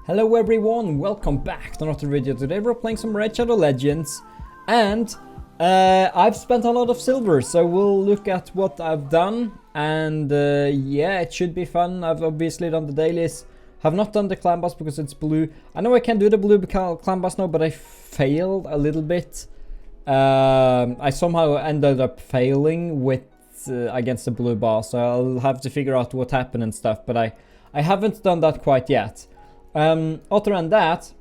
Hello everyone, welcome back to another video. Today we're playing some Red Shadow Legends, and I've spent a lot of silver, so we'll look at what I've done, and yeah, it should be fun. I've obviously done the dailies, have not done the clan boss because it's blue. I know I can do the blue clan boss now, but I failed a little bit. I somehow ended up failing with against the blue boss, so I'll have to figure out what happened and stuff, but I haven't done that quite yet. Other than that,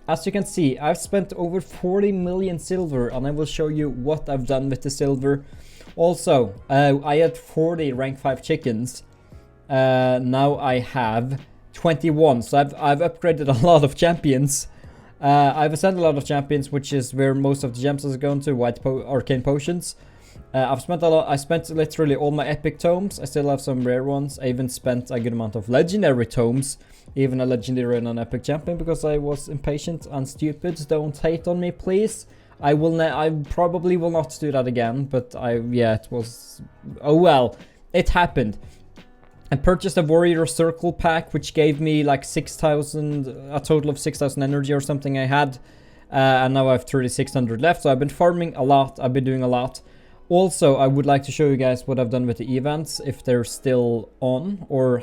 as you can see, I've spent over 40 million silver, and I will show you what I've done with the silver. Also, I had 40 rank 5 chickens. Now I have 21, so I've upgraded a lot of champions. I've ascended a lot of champions, which is where most of the gems are going to, white arcane potions. I've spent a lot. I spent literally all my epic tomes. I still have some rare ones. I even spent a good amount of legendary tomes, even a legendary and an epic champion, because I was impatient and stupid. Don't hate on me, please. I probably will not do that again, but yeah, it was, oh well, it happened. I purchased a warrior circle pack, which gave me like 6,000, a total of 6,000 energy or something I had, and now I have 3,600 left. So I've been farming a lot. I've been doing a lot. Also, I would like to show you guys what I've done with the events, if they're still on or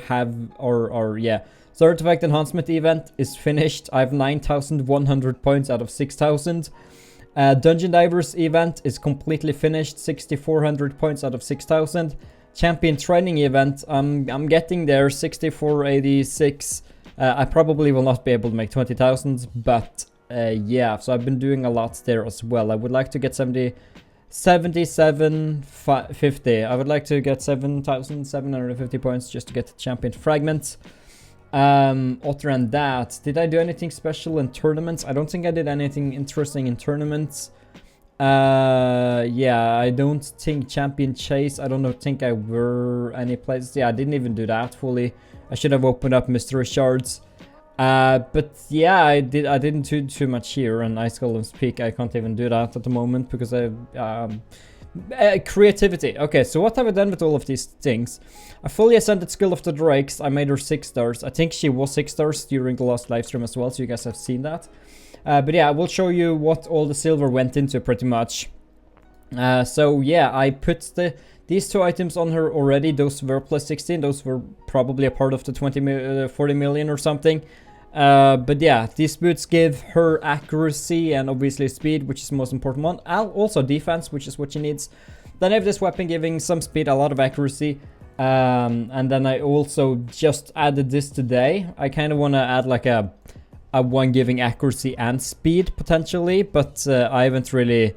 yeah. So Artifact Enhancement event is finished. I have 9,100 points out of 6,000. Dungeon Divers event is completely finished. 6,400 points out of 6,000. Champion Training event, I'm getting there. 6,486. I probably will not be able to make 20,000, but yeah. So I've been doing a lot there as well. I would like to get 7750. I would like to get 7,750 points just to get the champion fragments. Other than that, did I do anything special in tournaments? I don't think I did anything interesting in tournaments. Yeah, I don't think champion chase. I don't think I were any places. Yeah, I didn't even do that fully. I should have opened up mystery shards. But yeah, I didn't do too much here, and Ice Golem's Peak, I can't even do that at the moment because I creativity. Okay, so what have I done with all of these things? I fully ascended Skill of the Drakes. I made her 6 stars. I think she was 6 stars during the last live stream as well, so you guys have seen that. But yeah, I will show you what all the silver went into pretty much. So yeah, I put these 2 items on her already. Those were plus 16. Those were probably a part of the 40 million or something. But yeah, these boots give her accuracy and obviously speed, which is the most important one. Also defense, which is what she needs. Then I have this weapon giving some speed, a lot of accuracy. And then I also just added this today. I kind of want to add like a one giving accuracy and speed potentially, but I haven't really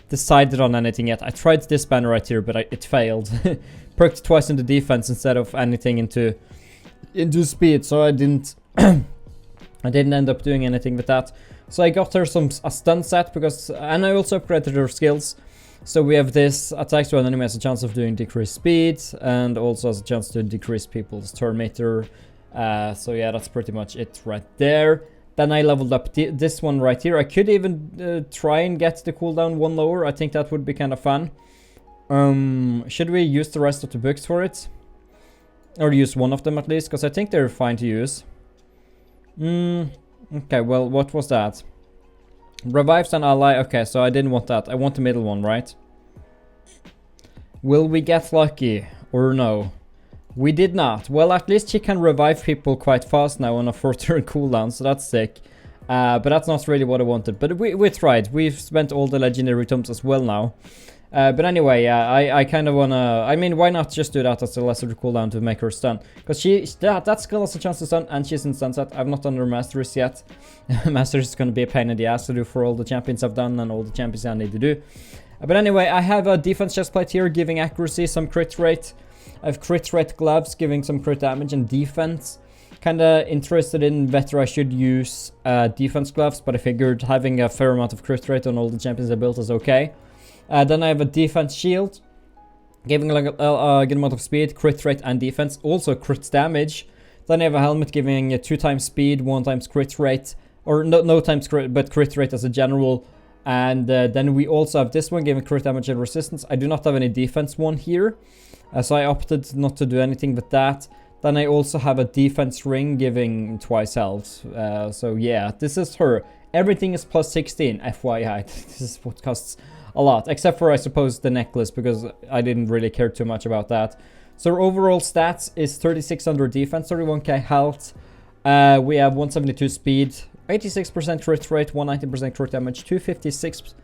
decided on anything yet. I tried this banner right here, but it failed. Perked twice into defense instead of anything into speed, so I didn't I didn't end up doing anything with that. So I got her a stun set and I also upgraded her skills. So we have this: attacks to an enemy has a chance of doing decreased speed, and also has a chance to decrease people's turn meter. So yeah, that's pretty much it right there. Then I leveled up this one right here. I could even try and get the cooldown 1 lower. I think that would be kind of fun. Should we use the rest of the books for it? Or use one of them at least, because I think they're fine to use. Okay, well, what was that? Revives an ally. Okay, so I didn't want that. I want the middle one, right? Will we get lucky or no? We did not. Well, at least she can revive people quite fast now on a 4-turn cooldown, so that's sick. But that's not really what I wanted. But we tried. We've spent all the legendary tomes as well now. But anyway, yeah, I kind of wanna. I mean, why not just do that as a lesser cooldown to make her stun? Because that skill has a chance to stun, and she's in sunset. I've not done her masteries yet. Masteries is gonna be a pain in the ass to do for all the champions I've done and all the champions I need to do. But anyway, I have a defense chestplate here giving accuracy, some crit rate. I have crit rate gloves giving some crit damage and defense. Kinda interested in whether I should use defense gloves, but I figured having a fair amount of crit rate on all the champions I built is okay. Then I have a defense shield, giving like a good amount of speed, crit rate, and defense. Also crit damage. Then I have a helmet giving 2 times speed, 1 times crit rate, or no times crit, but crit rate as a general. And then we also have this one giving crit damage and resistance. I do not have any defense one here, so I opted not to do anything with that. Then I also have a defense ring giving twice health. So yeah, this is her. Everything is plus 16, FYI. This is what costs a lot. Except for, I suppose, the necklace, because I didn't really care too much about that. So her overall stats is 3600 defense, 31k health. We have 172 speed, 86% crit rate, 190% crit damage, 256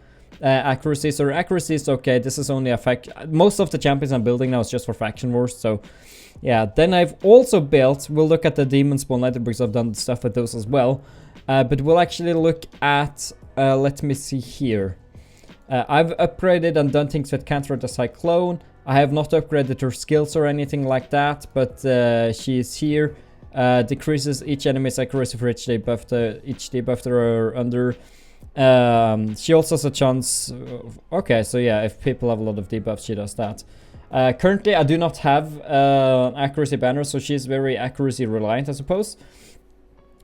accuracy. So her accuracy is okay. This is only a fact. Most of the champions I'm building now is just for faction wars. So yeah, then I've also built, we'll look at the demon spawn later because I've done stuff with those as well. But we'll actually look at, let me see here. I've upgraded and done things with Cancer the Cyclone. I have not upgraded her skills or anything like that, but she is here. Decreases each enemy's accuracy for each debuff they're under. She also has a chance. Okay, so yeah, if people have a lot of debuffs, she does that. Currently, I do not have accuracy banner, so she's very accuracy reliant, I suppose.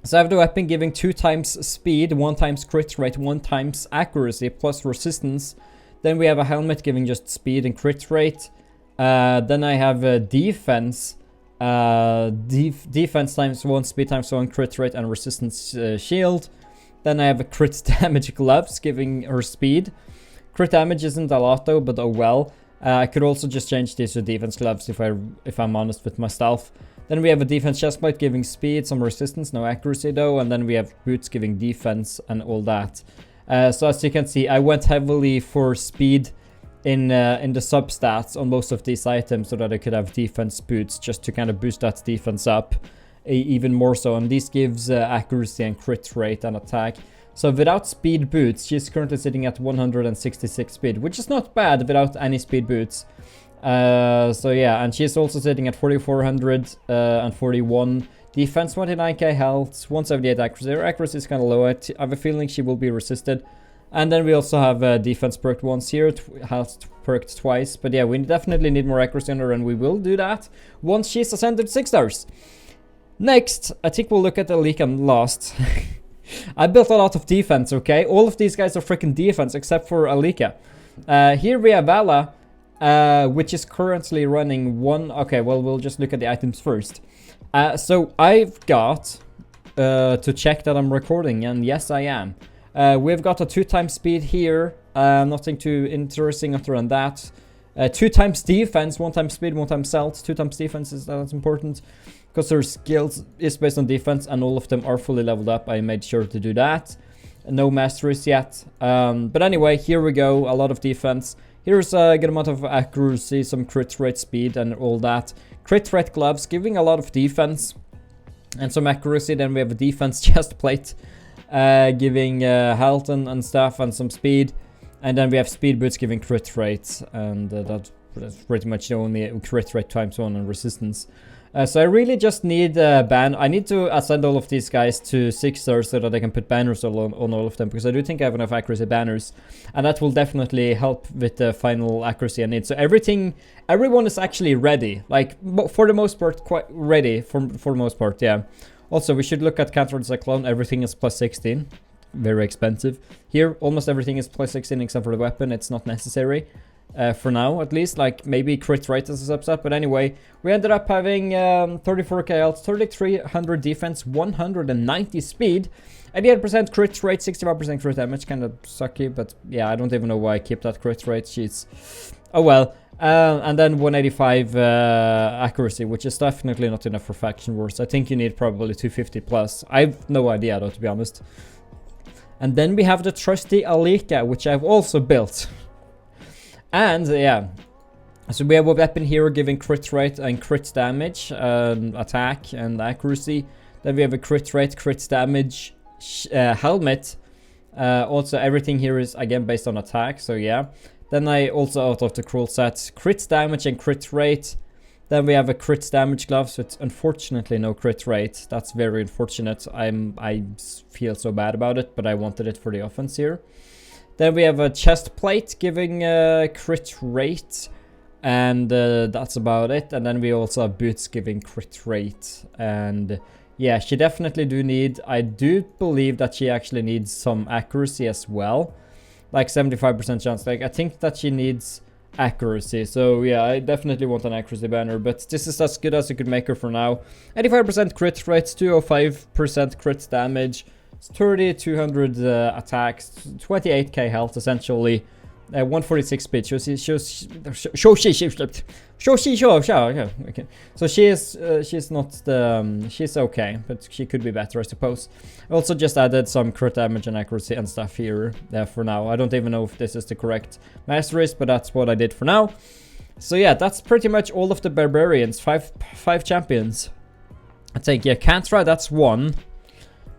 So I have the weapon giving 2 times speed, 1 times crit rate, 1 times accuracy, plus resistance. Then we have a helmet giving just speed and crit rate. Then I have a defense. Defense times 1, speed times 1, crit rate, and resistance shield. Then I have a crit damage gloves giving her speed. Crit damage isn't a lot though, but oh well. I could also just change these to defense gloves if I'm honest with myself. Then we have a defense chestplate giving speed, some resistance, no accuracy though. And then we have boots giving defense and all that. So as you can see, I went heavily for speed in the substats on most of these items so that I could have defense boots just to kind of boost that defense up even more so. And this gives accuracy and crit rate and attack. So without speed boots, she's currently sitting at 166 speed, which is not bad without any speed boots. So yeah, and she's also sitting at 4441 defense, 29k health, 178 accuracy. Her accuracy is kind of low. I have a feeling she will be resisted. And then we also have defense perked once here, health perked twice. But yeah, we definitely need more accuracy on her, and we will do that once she's ascended 6 stars. Next, I think we'll look at the leak and last. I built a lot of defense, okay? All of these guys are freaking defense except for Alika. Here we have Vala, which is currently running 1. Okay, well, we'll just look at the items first. So I've got to check that I'm recording, and yes, I am. We've got a 2 times speed here. Nothing too interesting other than that. 2 times defense, 1 times speed, 1 times health. 2 times defense that's important because her skills is based on defense, and all of them are fully leveled up. I made sure to do that. No masteries yet. But anyway, here we go. A lot of defense. Here's a good amount of accuracy, some crit rate, speed, and all that. Crit rate gloves, giving a lot of defense and some accuracy. Then we have a defense chest plate, giving health and stuff, and some speed. And then we have speed boots giving crit rate, and that's pretty much the only crit rate times 1 and resistance. So I really just need I need to ascend all of these guys to 6 stars so that I can put banners on all of them, because I do think I have enough accuracy banners, and that will definitely help with the final accuracy I need. So everyone is actually ready, like for the most part, quite ready for the most part, yeah. Also, we should look at Cancer the Cyclone. Everything is plus 16. Very expensive. Here, almost everything is plus 16 except for the weapon. It's not necessary. For now, at least. Like, maybe crit rate as a subset. But anyway, we ended up having 34k health, 3300 defense, 190 speed, 88% crit rate, 65% crit damage. Kind of sucky, but yeah, I don't even know why I keep that crit rate. She's... Oh well. And then 185 accuracy, which is definitely not enough for faction wars. I think you need probably 250 plus. I have no idea though, to be honest. And then we have the trusty Alika, which I've also built. And yeah, so we have a weapon here giving crit rate and crit damage, attack and accuracy. Then we have a crit rate, crit damage, helmet. Also everything here is again based on attack, so yeah. Then I also out of the cruel set, crit damage and crit rate. Then we have a crit damage gloves with unfortunately no crit rate. That's very unfortunate. I feel so bad about it, but I wanted it for the offense here. Then we have a chest plate giving crit rate, and that's about it. And then we also have boots giving crit rate. And yeah, she definitely do need, I do believe that she actually needs some accuracy as well. Like 75% chance. Like I think that she needs accuracy. So yeah, I definitely want an accuracy banner, but this is as good as you could make her for now. 85% crit rate, 205% crit damage, 200 attacks, 28k health essentially, 146 speed. Okay. So she's not the she's okay, but she could be better, I suppose. I also just added some crit damage and accuracy and stuff here for now. I don't even know if this is the correct masteries, but that's what I did for now. So yeah, that's pretty much all of the barbarians. Five champions. I think, yeah, Cantra, that's one.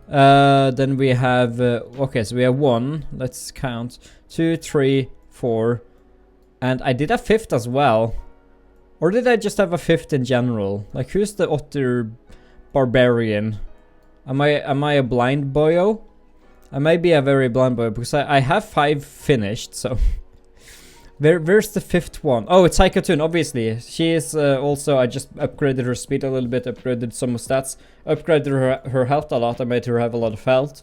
Then we have okay, so we have 1. Let's count. 2, 3, 4, and I did a 5th as well. Or did I just have a 5th in general? Like, who's the other barbarian? Am I a blind boyo? I might be a very blind boy because I have 5 finished. So where's the 5th one? Oh, it's Haikatun, obviously. She is also, I just upgraded her speed a little bit, upgraded some stats, upgraded her health a lot. I made her have a lot of health.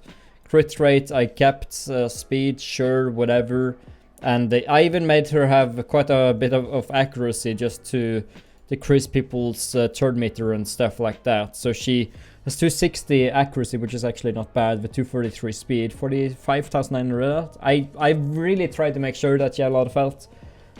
Crit rate, I kept speed, sure, whatever. And I even made her have quite a bit of accuracy just to decrease people's turn meter and stuff like that. So she has 260 accuracy, which is actually not bad, with 243 speed, 45,900 health. I really tried to make sure that she had a lot of health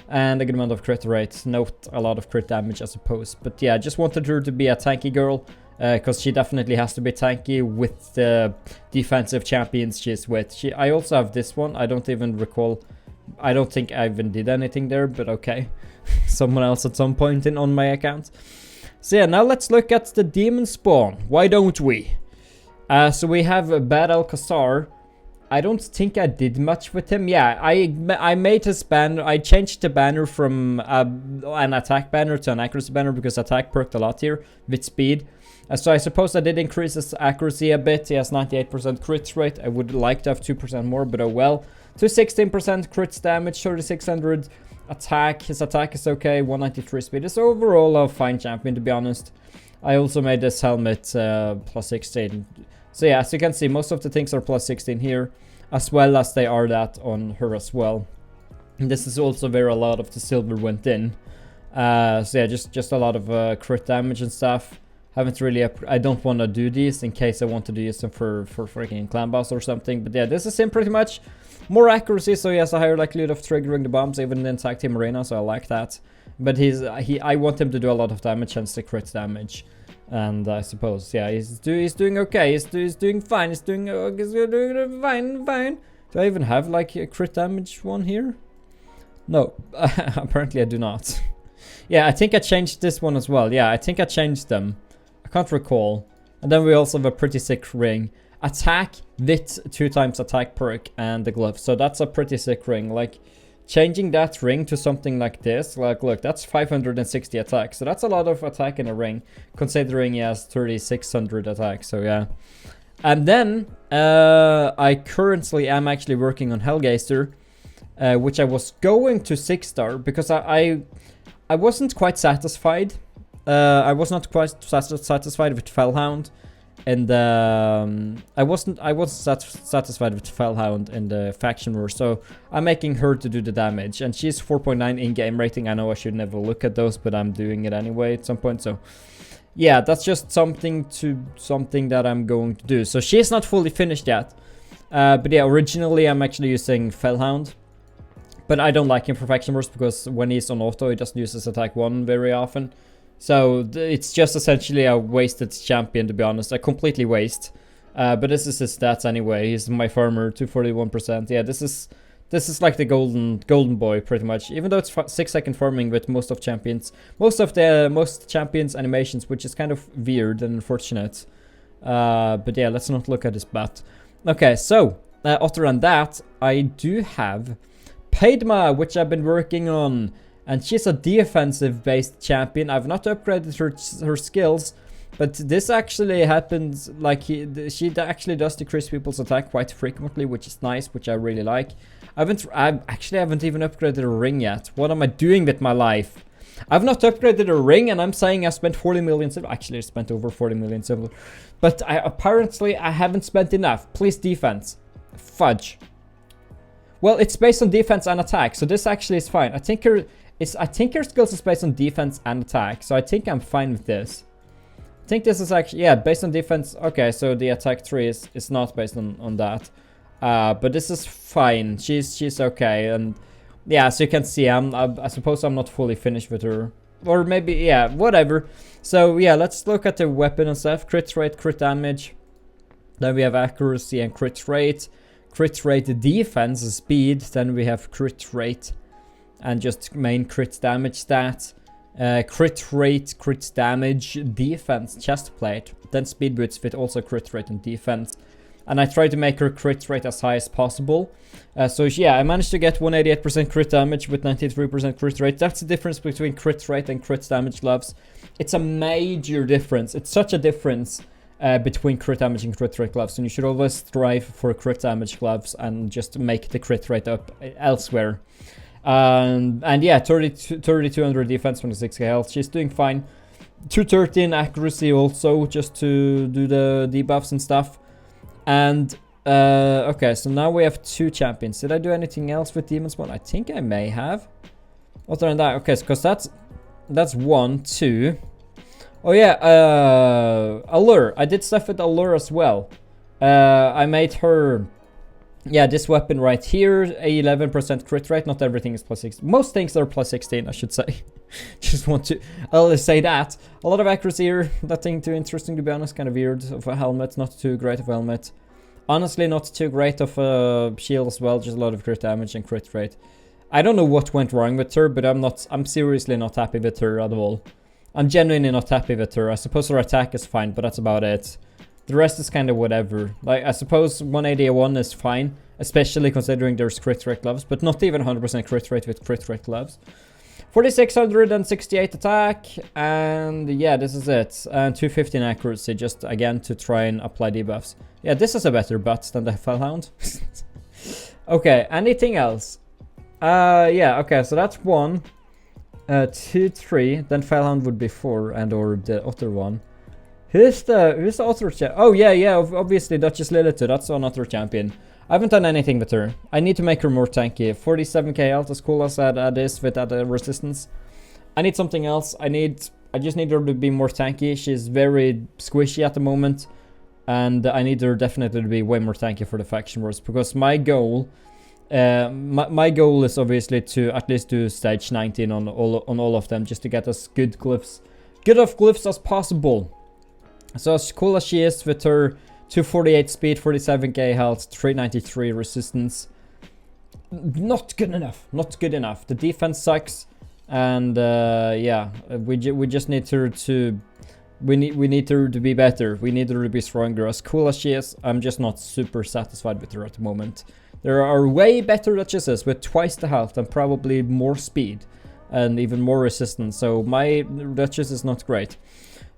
and a good amount of crit rate. Note a lot of crit damage, I suppose. But yeah, I just wanted her to be a tanky girl, because she definitely has to be tanky with the defensive champions she's with. I also have this one. I don't even recall. I don't think I even did anything there, but okay. Someone else at some point on my account. So yeah, now let's look at the demon spawn. Why don't we? So we have Bad Alcazar. I don't think I did much with him. Yeah, I made his banner. I changed the banner from an attack banner to an accuracy banner because attack perked a lot here with speed. So I suppose I did increase his accuracy a bit. He has 98% crit rate. I would like to have 2% more, but oh well. 216% crit damage, 3600 attack. His attack is okay, 193 speed. It's overall a fine champion, to be honest. I also made this helmet plus 16. So yeah, as you can see, most of the things are plus 16 here, as well as they are that on her as well. And this is also where a lot of the silver went in. So yeah, just a lot of crit damage and stuff. Haven't really, I don't want to do these in case I want to use them for freaking clan boss or something. But yeah, this is him pretty much. More accuracy, so he has a higher likelihood of triggering the bombs even in tag team arena, so I like that. But I want him to do a lot of damage, hence the crit damage. And I suppose, yeah, he's doing okay. He's doing fine. He's doing fine. Do I even have like a crit damage one here? No, apparently I do not. Yeah, I think I changed this one as well. Yeah, I think I changed them. I can't recall. And then we also have a pretty sick ring. Attack with 2 times attack perk and the glove. So that's a pretty sick ring. Like, changing that ring to something like this, like, look, that's 560 attack. So that's a lot of attack in a ring, considering he has 3600 attack. So yeah. And then I currently am actually working on Hellgazer, which I was going to 6-star because I wasn't quite satisfied. I was not quite satisfied with Fellhound. And I wasn't satisfied with Fellhound in the faction war, so I'm making her to do the damage, and she's 4.9 in-game rating. I know I should never look at those, but I'm doing it anyway at some point. So yeah, that's just something that I'm going to do. So she's not fully finished yet, but yeah, originally I'm actually using Fellhound, but I don't like him for faction wars because when he's on auto, he doesn't use his attack 1 very often. So it's just essentially a wasted champion, to be honest. A completely waste. But this is his stats anyway. He's my farmer, 241%. Yeah, this is like the golden boy pretty much. Even though it's 6-second farming with most champions animations, which is kind of weird and unfortunate. But yeah, let's not look at his bat. Okay, so other than that, I do have Padma, which I've been working on. And she's a defensive-based champion. I've not upgraded her skills, but this actually happens, like, she actually does decrease people's attack quite frequently, which is nice, which I really like. I actually haven't even upgraded a ring yet. What am I doing with my life? I've not upgraded a ring, and I'm saying I spent 40 million silver. Actually, I spent over 40 million silver. But apparently, I haven't spent enough. Please, defense. Fudge. Well, it's based on defense and attack, so this actually is fine. I think I think her skills is based on defense and attack, so I think I'm fine with this. I think this is actually, yeah, based on defense. Okay, so the attack 3 is not based on that. But this is fine. She's okay, and yeah, so you can see, I suppose I'm not fully finished with her. Or maybe, yeah, whatever. So yeah, let's look at the weapon and stuff. Crit rate, crit damage. Then we have accuracy and crit rate. Crit rate, defense, speed. Then we have crit rate and just main crit damage stat. Crit rate, crit damage, defense, chest plate. Then speed boots with also crit rate and defense. And I try to make her crit rate as high as possible. So yeah, I managed to get 188% crit damage with 93% crit rate. That's the difference between crit rate and crit damage gloves. It's a major difference. It's such a difference between crit damage and crit rate gloves. And you should always strive for crit damage gloves and just make the crit rate up elsewhere. And yeah, 3200 defense, 26k health. She's doing fine. 213 accuracy also, just to do the debuffs and stuff. And okay, so now we have 2 champions. Did I do anything else with Demon Spawn? I think I may have. Other than that, okay, because that's 1, 2. Oh yeah, Allure. I did stuff with Allure as well. I made her, yeah, this weapon right here, a 11% crit rate. Not everything is plus 16. Most things are plus 16, I should say. Just want to, I'll say that. A lot of accuracy here. Nothing too interesting, to be honest. Kind of weird of a helmet. Not too great of a helmet. Honestly, not too great of a shield as well. Just a lot of crit damage and crit rate. I don't know what went wrong with her, but I'm seriously not happy with her at all. I'm genuinely not happy with her. I suppose her attack is fine, but that's about it. The rest is kind of whatever. Like, I suppose 181 is fine, especially considering there's crit rate gloves, but not even 100% crit rate with crit rate gloves. 4668 attack, and yeah, this is it. And 215 accuracy, just again to try and apply debuffs. Yeah, this is a better butt than the Fellhound. Okay, anything else? Yeah, okay, so that's 1, 2, 3. Then Fellhound would be 4, and or the other one. Who's the other champion? Oh yeah, obviously Duchess Lilith. That's another champion. I haven't done anything with her. I need to make her more tanky. 47k health, as cool as that is with that resistance. I need something else. I just need her to be more tanky. She's very squishy at the moment. And I need her definitely to be way more tanky for the faction wars. Because my goal, my goal is obviously to at least do stage 19 on all of them. Just to get as good of glyphs as possible. So as cool as she is with her 248 speed, 47k health, 393 resistance. Not good enough. Not good enough. The defense sucks, and yeah, we just need her to. We need her to be better. We need her to be stronger. As cool as she is, I'm just not super satisfied with her at the moment. There are way better Duchesses with twice the health and probably more speed and even more resistance. So my Duchess is not great.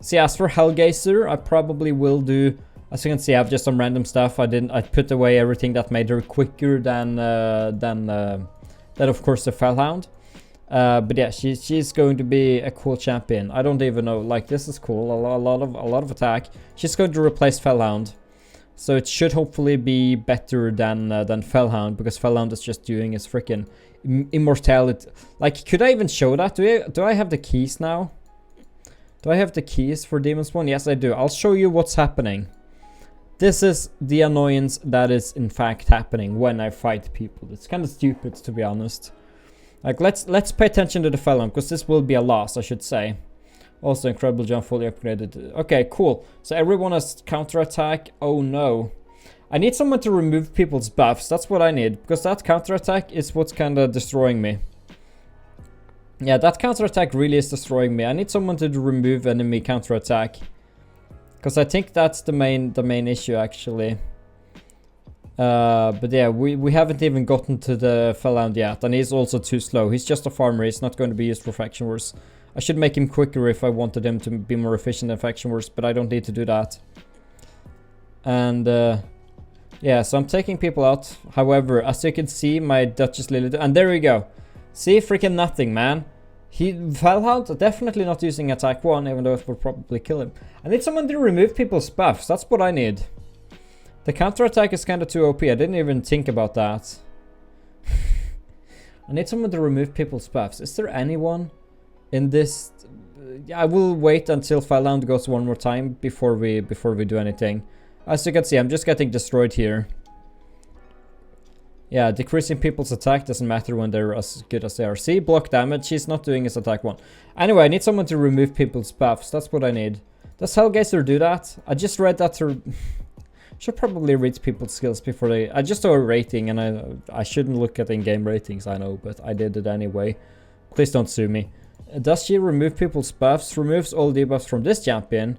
See, as for Hellgazer, I probably will do. As you can see, I have just some random stuff. I put away everything that made her quicker than of course the Fellhound. But yeah, she's going to be a cool champion. I don't even know. Like, this is cool. A lot of attack. She's going to replace Fellhound, so it should hopefully be better than Fellhound, because Fellhound is just doing his freaking immortality. Like, could I even show that? Do I have the keys now? Do I have the keys for Demon Spawn? Yes, I do. I'll show you what's happening. This is the annoyance that is in fact happening when I fight people. It's kind of stupid, to be honest. Like, let's pay attention to the Fellhound, because this will be a loss, I should say. Also, incredible jump, fully upgraded. Okay, cool. So everyone has counterattack. Oh no. I need someone to remove people's buffs. That's what I need, because that counterattack is what's kind of destroying me. Yeah, that counterattack really is destroying me. I need someone to remove enemy counterattack, because I think that's the main issue, actually. But yeah, we haven't even gotten to the Fellhound yet, and he's also too slow. He's just a farmer. He's not going to be used for faction wars. I should make him quicker if I wanted him to be more efficient in faction wars, but I don't need to do that. And yeah, so I'm taking people out. However, as you can see, my Duchess Lilith, and there we go. See, freaking nothing, man. Fellhound definitely not using attack 1, even though it would probably kill him. I need someone to remove people's buffs. That's what I need. The counterattack is kind of too OP. I didn't even think about that. I need someone to remove people's buffs. Is there anyone in this? Yeah, I will wait until Fireland goes one more time before we do anything. As you can see, I'm just getting destroyed here. Yeah, decreasing people's attack doesn't matter when they're as good as they are. See, block damage. He's not doing his attack one. Anyway, I need someone to remove people's buffs. That's what I need. Does Hellgazer do that? I just read that through. Should probably read people's skills before they... I just saw a rating and I shouldn't look at in-game ratings, I know, but I did it anyway. Please don't sue me. Does she remove people's buffs? Removes all debuffs from this champion.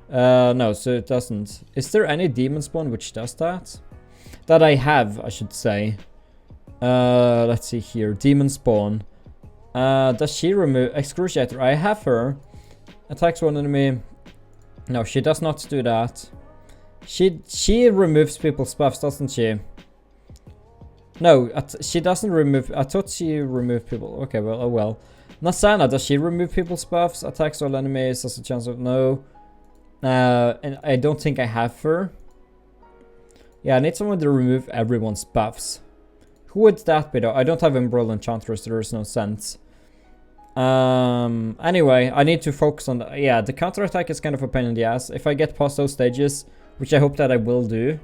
No, so it doesn't. Is there any demon spawn which does that? That I have, I should say. Let's see here. Demon spawn. Does she remove... Excruciator. I have her. Attacks one enemy. No, she does not do that. She removes people's buffs, doesn't she? No, she doesn't remove... I thought she removed people. Okay, well, oh well. Nasana, does she remove people's buffs? Attacks all enemies, has a chance of... No. And I don't think I have her. Yeah, I need someone to remove everyone's buffs. Who would that be though? I don't have Embroil Enchantress, so there's no sense. Anyway, I need to focus on the... Yeah, the counterattack is kind of a pain in the ass. If I get past those stages... Which I hope that I will do.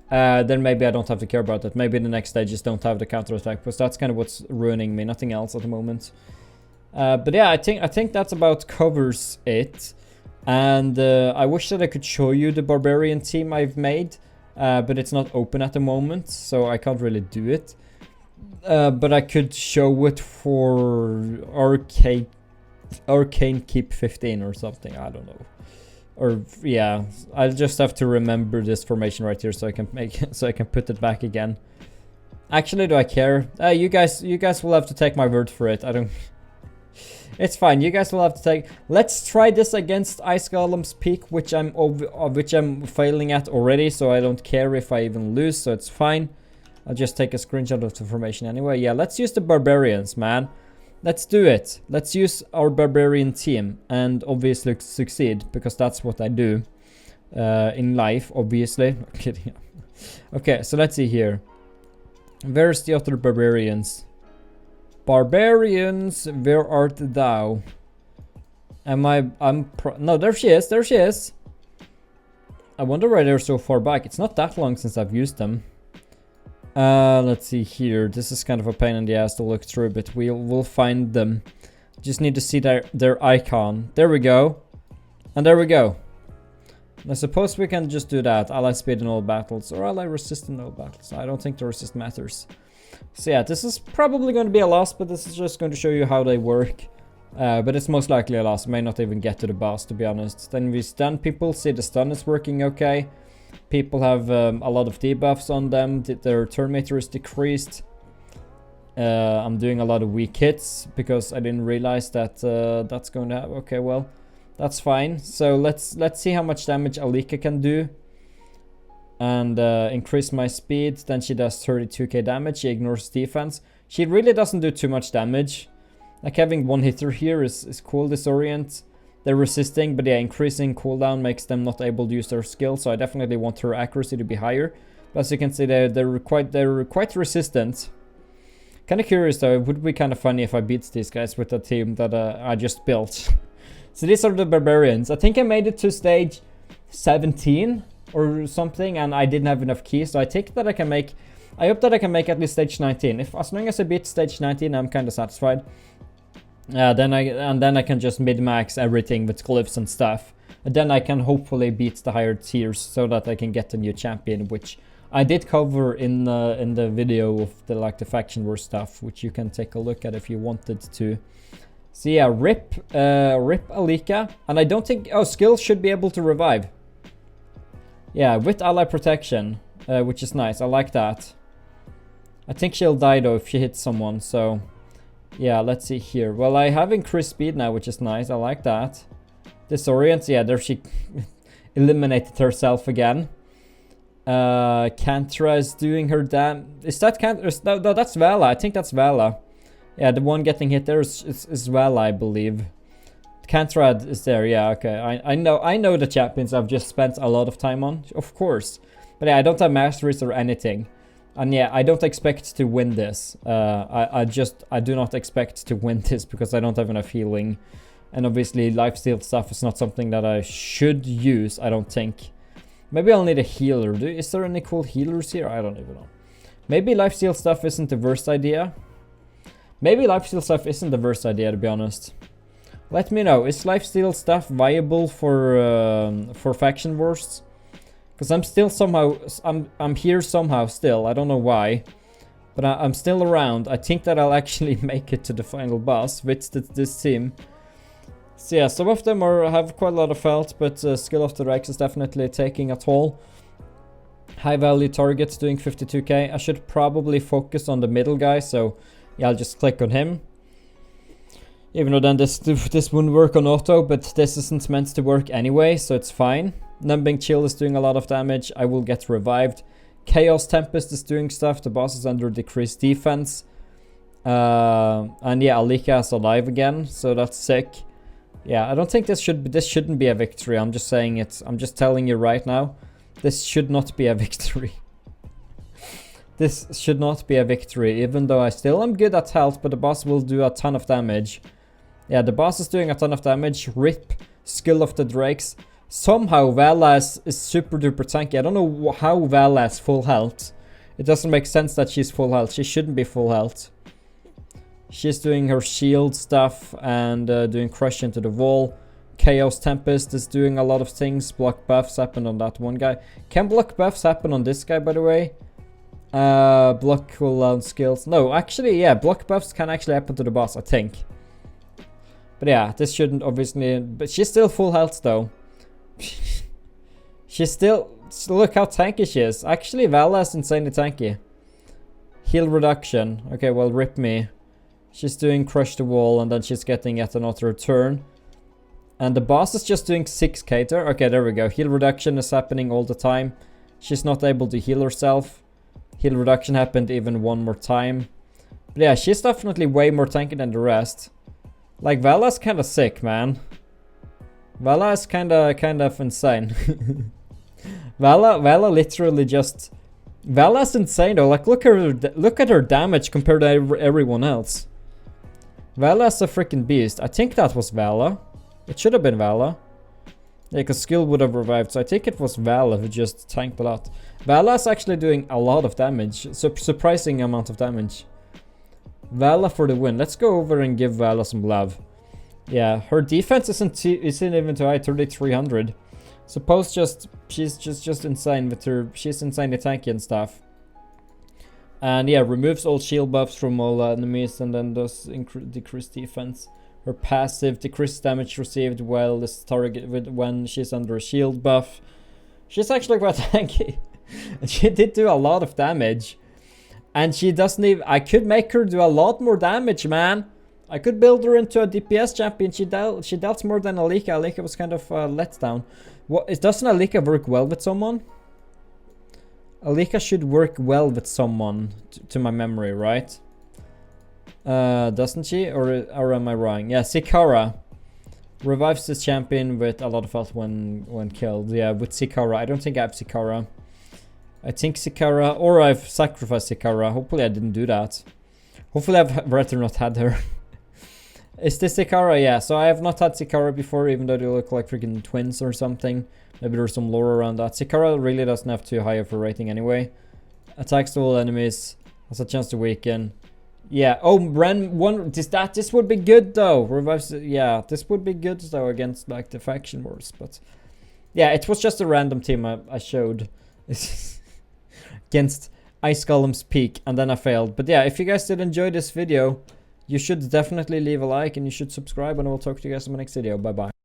Then maybe I don't have to care about it. Maybe the next stages don't have the counterattack. Because that's kind of what's ruining me. Nothing else at the moment. But yeah, I think that's about covers it. And I wish that I could show you the barbarian team I've made. But it's not open at the moment. So I can't really do it. But I could show it for Arcane Keep 15 or something. I don't know. Or yeah, I'll just have to remember this formation right here so I can make so I can put it back again. Actually, do I care? You guys will have to take my word for it. I don't. It's fine. You guys will have to take. Let's try this against Ice Golem's Peak, which I'm failing at already. So I don't care if I even lose. So it's fine. I'll just take a screenshot of the formation anyway. Yeah, let's use the barbarians, man. Let's do it. Let's use our barbarian team and obviously succeed because that's what I do in life, obviously. I'm kidding. Okay, so let's see here. Where's the other barbarians? Barbarians, where art thou? No, there she is. There she is. I wonder why they're so far back. It's not that long since I've used them. Let's see here. This is kind of a pain in the ass to look through, but we'll find them. Just need to see their icon. There we go. And there we go. I suppose we can just do that. Ally speed in all battles or ally resist in all battles. I don't think the resist matters. So yeah, this is probably going to be a loss, but this is just going to show you how they work. But it's most likely a loss. May not even get to the boss, to be honest. Then we stun people. See, the stun is working okay. People have a lot of debuffs on them. Their turn meter is decreased. I'm doing a lot of weak hits because I didn't realize that that's going to happen. Okay, well, that's fine. So let's see how much damage Alika can do. And increase my speed. Then she does 32k damage. She ignores defense. She really doesn't do too much damage. Like having one hitter here is cool. Disorient. They're resisting, but yeah, increasing cooldown makes them not able to use their skill, so I definitely want her accuracy to be higher. But as you can see, they're quite resistant. Kind of curious though, it would be kind of funny if I beat these guys with a team that I just built. So these are the barbarians. I think I made it to stage 17 or something, and I didn't have enough keys, so I think that I can make... I hope that I can make at least stage 19. As long as I beat stage 19, I'm kind of satisfied. Then I can just mid-max everything with glyphs and stuff. And then I can hopefully beat the higher tiers so that I can get a new champion, which I did cover in the video of the faction war stuff, which you can take a look at if you wanted to. So yeah, rip Alika, and I don't think skills should be able to revive. Yeah, with ally protection, which is nice. I like that. I think she'll die though if she hits someone, so yeah, let's see here. Well, I have increased speed now, which is nice. I like that. Disorient, yeah, there she eliminated herself again. Kantra is doing her is that Kantra? No, that's Vala. I think that's Vala. Yeah, the one getting hit there is Vala, I believe. Kantra is there, yeah, okay. I know the champions I've just spent a lot of time on, of course. But yeah, I don't have masteries or anything. And yeah, I don't expect to win this. I do not expect to win this because I don't have enough healing. And obviously lifesteal stuff is not something that I should use, I don't think. Maybe I'll need a healer. Is there any cool healers here? I don't even know. Maybe lifesteal stuff isn't the worst idea. Maybe lifesteal stuff isn't the worst idea, to be honest. Let me know. Is lifesteal stuff viable for faction wars? Because I'm still somehow, I'm here somehow still. I don't know why, but I'm still around. I think that I'll actually make it to the final boss with this team. So yeah, some of them have quite a lot of health, but skill of the Rex is definitely taking a toll. High value targets doing 52k. I should probably focus on the middle guy, so yeah, I'll just click on him. Even though then this wouldn't work on auto, but this isn't meant to work anyway, so it's fine. Numbing Chill is doing a lot of damage. I will get revived. Chaos Tempest is doing stuff. The boss is under decreased defense. And yeah, Alika is alive again, so that's sick. Yeah, I don't think this shouldn't be a victory. I'm just saying it. I'm just telling you right now. This should not be a victory. This should not be a victory, even though I still am good at health, but the boss will do a ton of damage. Yeah, the boss is doing a ton of damage. RIP, Skill of the Drakes. Somehow Vala is super duper tanky. I don't know how Vala is full health. It doesn't make sense that she's full health. She shouldn't be full health. She's doing her shield stuff and doing crush into the wall. Chaos Tempest is doing a lot of things. Block buffs happen on that one guy. Can block buffs happen on this guy, by the way? Block cooldown skills. No, actually, yeah, block buffs can actually happen to the boss, I think. But yeah, this shouldn't obviously... But she's still full health, though. She's still... Look how tanky she is. Actually, Vala is insanely tanky. Heal reduction. Okay, well, rip me. She's doing crush the wall, and then she's getting yet another turn. And the boss is just doing 6k there. Okay, there we go. Heal reduction is happening all the time. She's not able to heal herself. Heal reduction happened even one more time. But yeah, she's definitely way more tanky than the rest. Like, Vala's kind of sick, man. Vala is kind of insane. Vala literally just... Vala's insane though. Like, look at her damage compared to everyone else. Vala's a freaking beast. I think that was Vala. It should have been Vala. Yeah, because skill would have revived. So I think it was Vala who just tanked a lot. Vala's actually doing a lot of damage. Surprising amount of damage. Vala for the win. Let's go over and give Vala some love. Yeah, her defense isn't even too high, 3300. Suppose she's just insane with her. She's insanely tanky and stuff. And yeah, removes all shield buffs from all enemies and then does decrease defense. Her passive decreases damage received while this target when she's under a shield buff. She's actually quite tanky. She did do a lot of damage. And she doesn't even... I could make her do a lot more damage, man. I could build her into a DPS champion. She dealt more than Alika. Alika was kind of let down. Doesn't Alika work well with someone? Alika should work well with someone, to my memory, right? Doesn't she? Or am I wrong? Yeah, Sikara revives this champion with a lot of health when killed. Yeah, with Sikara. I don't think I have Sikara. I think Sikara, or I've sacrificed Sikara. Hopefully I didn't do that. Hopefully I've rather not had her. Is this Sikara? Yeah, so I have not had Sikara before, even though they look like freaking twins or something. Maybe there's some lore around that. Sikara really doesn't have too high of a rating anyway. Attacks all enemies. Has a chance to weaken. Yeah. Oh, Ren one. This would be good though. Revives. Yeah, this would be good though against like the faction wars. But yeah, it was just a random team I showed against Ice Golem's Peak, and then I failed. But yeah, if you guys did enjoy this video, you should definitely leave a like and you should subscribe, and I will talk to you guys in my next video. Bye bye.